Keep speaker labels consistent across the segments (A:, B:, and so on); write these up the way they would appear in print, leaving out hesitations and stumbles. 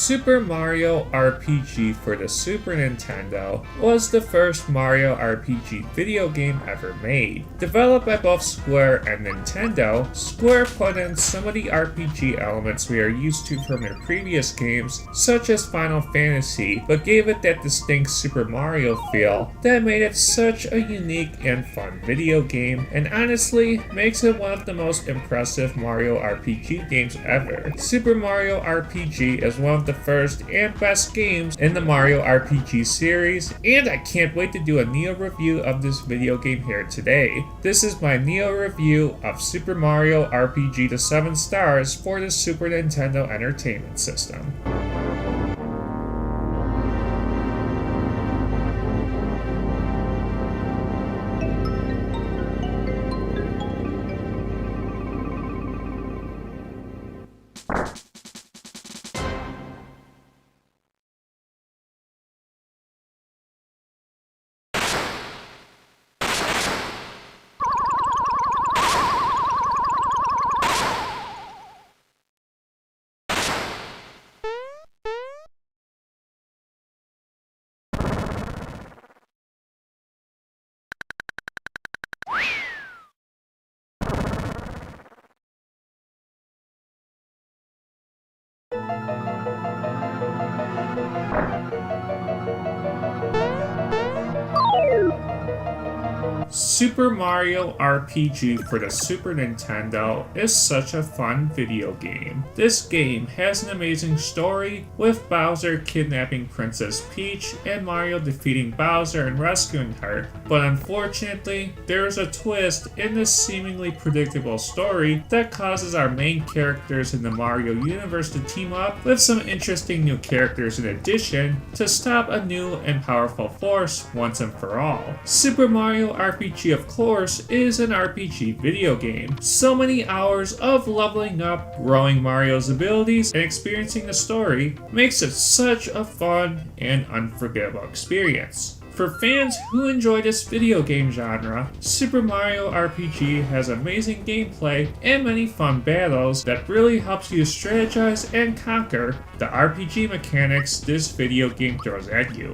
A: Super Mario RPG for the Super Nintendo was the first Mario RPG video game ever made. Developed by both Square and Nintendo, Square put in some of the RPG elements we are used to from their previous games, such as Final Fantasy, but gave it that distinct Super Mario feel that made it such a unique and fun video game, and honestly makes it one of the most impressive Mario RPG games ever. Super Mario RPG is one of the first and best games in the Mario RPG series, and I can't wait to do a Neo review of this video game here today. This is my Neo review of Super Mario RPG to 7 stars for the Super Nintendo Entertainment System. Super Mario RPG for the Super Nintendo is such a fun video game. This game has an amazing story, with Bowser kidnapping Princess Peach and Mario defeating Bowser and rescuing her, but unfortunately, there is a twist in this seemingly predictable story that causes our main characters in the Mario universe to team up with some interesting new characters in addition to stop a new and powerful force once and for all. Super Mario RPG, of course, is an RPG video game. So many hours of leveling up, growing Mario's abilities, and experiencing the story makes it such a fun and unforgettable experience. For fans who enjoy this video game genre, Super Mario RPG has amazing gameplay and many fun battles that really helps you strategize and conquer the RPG mechanics this video game throws at you.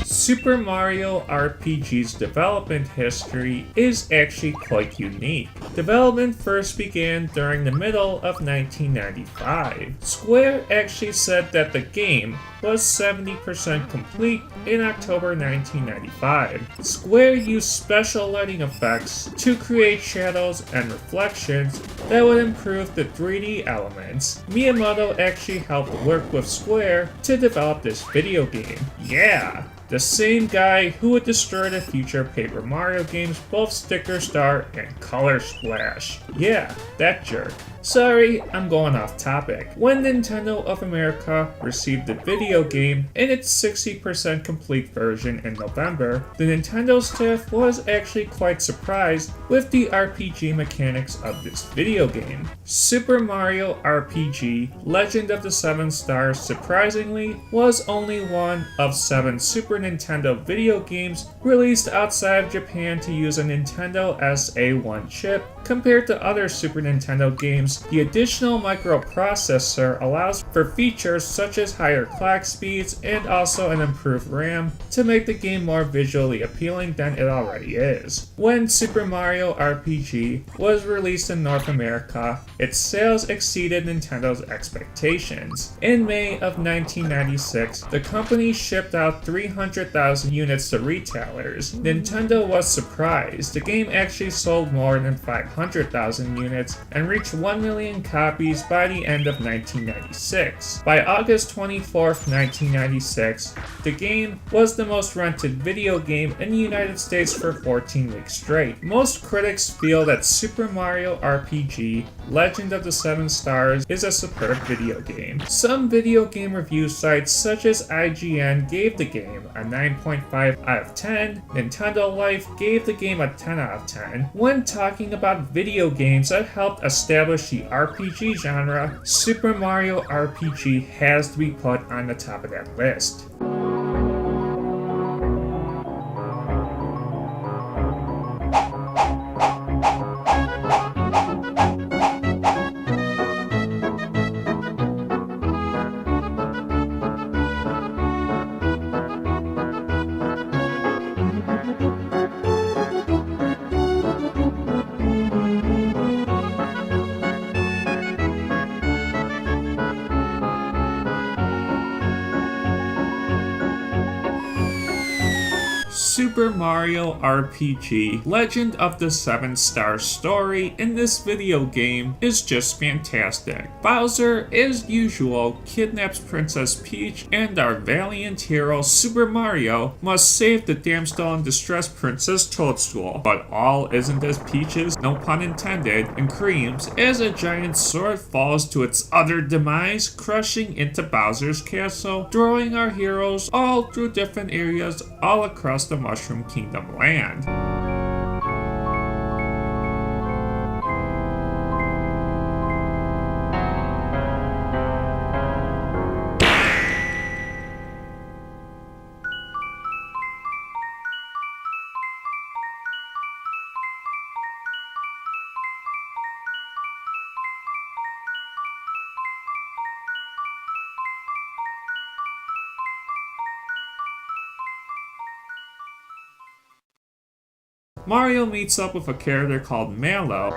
A: Super Mario RPG's development history is actually quite unique. Development first began during the middle of 1995. Square actually said that the game was 70% complete in October 1995. Square used special lighting effects to create shadows and reflections that would improve the 3D elements. Miyamoto actually helped work with Square to develop this video game. Yeah! The same guy who would destroy the future Paper Mario games, both Sticker Star and Color Splash. Yeah, that jerk. Sorry, I'm going off topic. When Nintendo of America received the video game in its 60% complete version in November, the Nintendo staff was actually quite surprised with the RPG mechanics of this video game. Super Mario RPG Legend of the 7 Stars surprisingly was only one of 7 Super Nintendo video games released outside of Japan to use a Nintendo SA1 chip. Compared to other Super Nintendo games, the additional microprocessor allows for features such as higher clock speeds and also an improved RAM to make the game more visually appealing than it already is. When Super Mario RPG was released in North America, its sales exceeded Nintendo's expectations. In May of 1996, the company shipped out 300,000 units to retailers. Nintendo was surprised. The game actually sold more than 500,000 units and reached 1 million copies by the end of 1996. By August 24, 1996, the game was the most rented video game in the United States for 14 weeks straight. Most critics feel that Super Mario RPG Legend of the 7 Stars is a superb video game. Some video game review sites such as IGN gave the game a 9.5 out of 10. Nintendo Life gave the game a 10 out of 10. When talking about video games that helped establish the RPG genre, Super Mario RPG has to be put on the top of that list. Super Mario RPG Legend of the Seven Stars story in this video game is just fantastic. Bowser, as usual, kidnaps Princess Peach, and our valiant hero Super Mario must save the damsel in distress Princess Toadstool. But all isn't as peaches, no pun intended, and creams, as a giant sword falls to its utter demise, crushing into Bowser's castle, throwing our heroes all through different areas all across the Mushroom Kingdom land. Mario meets up with a character called Mallow.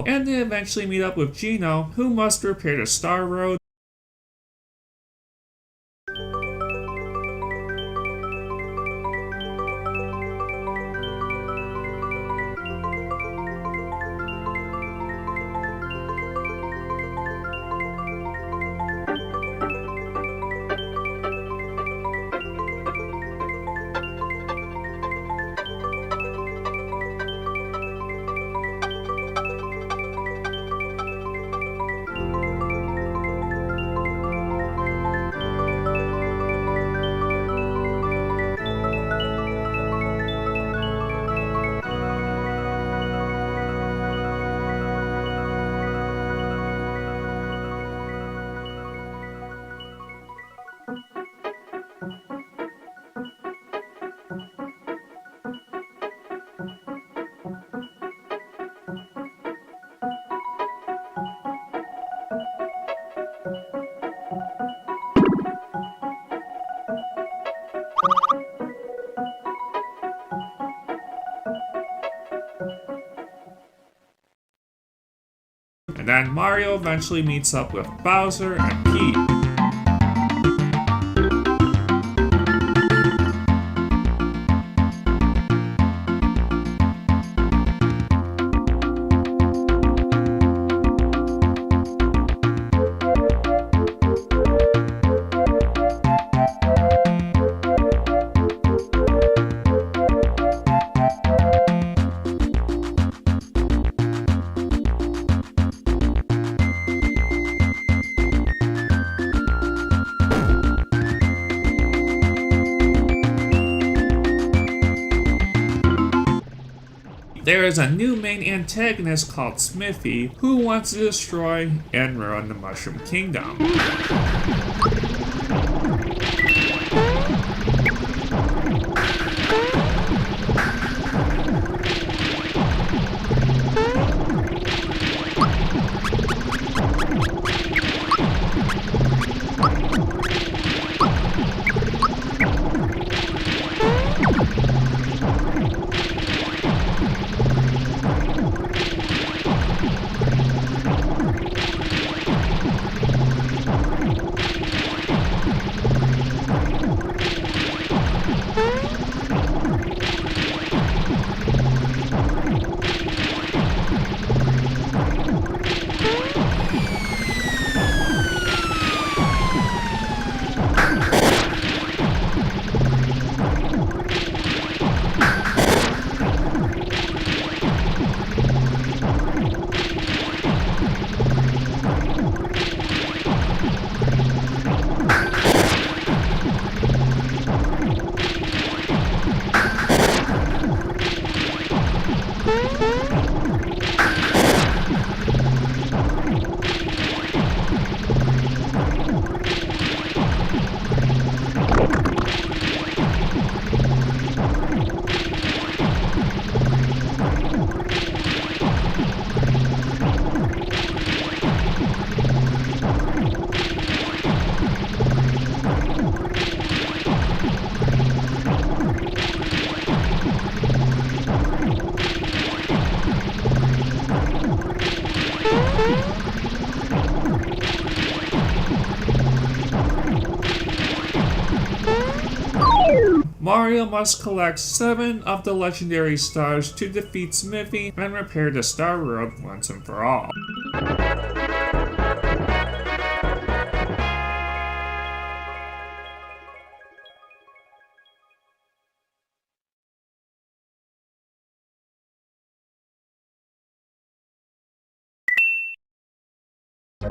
A: And they eventually meet up with Geno, who must repair the Star Road. And then Mario eventually meets up with Bowser and Peach. There is a new main antagonist called Smithy, who wants to destroy and ruin the Mushroom Kingdom. Mario must collect 7 of the legendary stars to defeat Smithy and repair the Star World once and for all.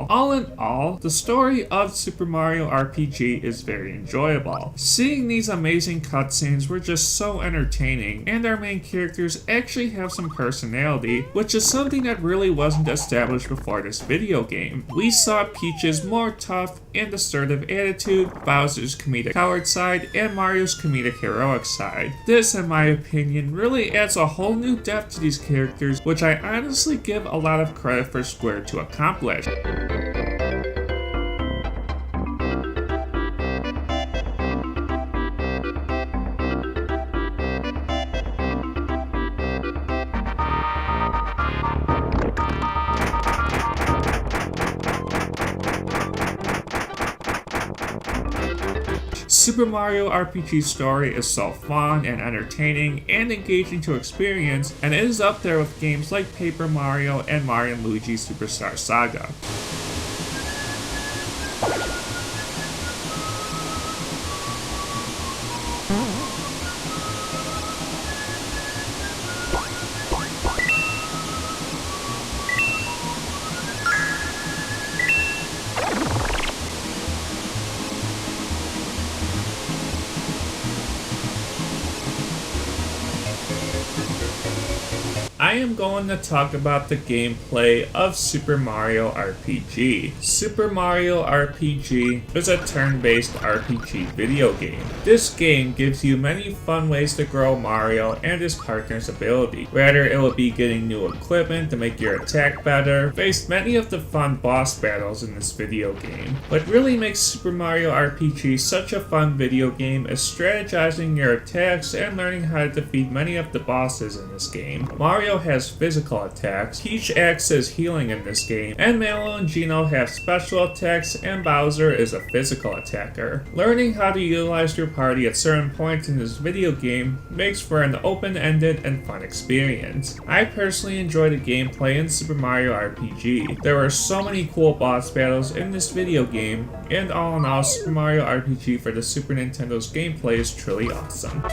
A: All in all, the story of Super Mario RPG is very enjoyable. Seeing these amazing cutscenes were just so entertaining, and our main characters actually have some personality, which is something that really wasn't established before this video game. We saw Peach's more tough and assertive attitude, Bowser's comedic coward side, and Mario's comedic heroic side. This, in my opinion, really adds a whole new depth to these characters, which I honestly give a lot of credit for Square to accomplish. Super Mario RPG's story is so fun and entertaining and engaging to experience, and it is up there with games like Paper Mario and Mario & Luigi Superstar Saga. I am going to talk about the gameplay of Super Mario RPG. Super Mario RPG is a turn-based RPG video game. This game gives you many fun ways to grow Mario and his partner's ability. Whether it will be getting new equipment to make your attack better, face many of the fun boss battles in this video game. What really makes Super Mario RPG such a fun video game is strategizing your attacks and learning how to defeat many of the bosses in this game. Mario has physical attacks, Peach acts as healing in this game, and Mallow and Geno have special attacks, and Bowser is a physical attacker. Learning how to utilize your party at certain points in this video game makes for an open-ended and fun experience. I personally enjoy the gameplay in Super Mario RPG. There were so many cool boss battles in this video game, and all in all, Super Mario RPG for the Super Nintendo's gameplay is truly awesome.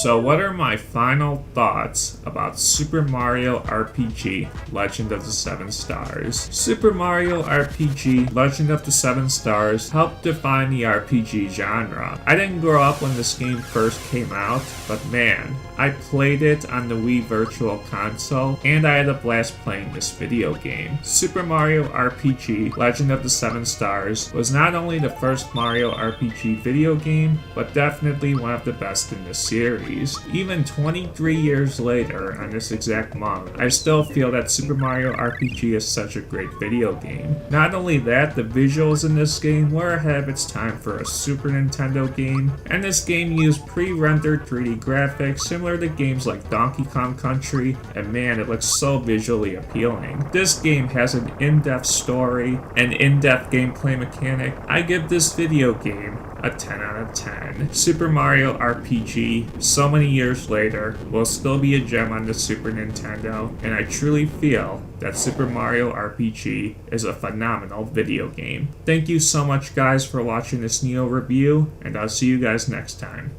A: So what are my final thoughts about Super Mario RPG Legend of the Seven Stars? Super Mario RPG Legend of the Seven Stars helped define the RPG genre. I didn't grow up when this game first came out, but man, I played it on the Wii Virtual Console, and I had a blast playing this video game. Super Mario RPG Legend of the Seven Stars was not only the first Mario RPG video game, but definitely one of the best in the series. Even 23 years later, on this exact month, I still feel that Super Mario RPG is such a great video game. Not only that, the visuals in this game were ahead of its time for a Super Nintendo game, and this game used pre-rendered 3D graphics similar to games like Donkey Kong Country, and man, it looks so visually appealing. This game has an in-depth story, an in-depth gameplay mechanic. I give this video game a 10 out of 10. Super Mario RPG, so many years later, will still be a gem on the Super Nintendo, and I truly feel that Super Mario RPG is a phenomenal video game. Thank you so much guys for watching this Neo review, and I'll see you guys next time.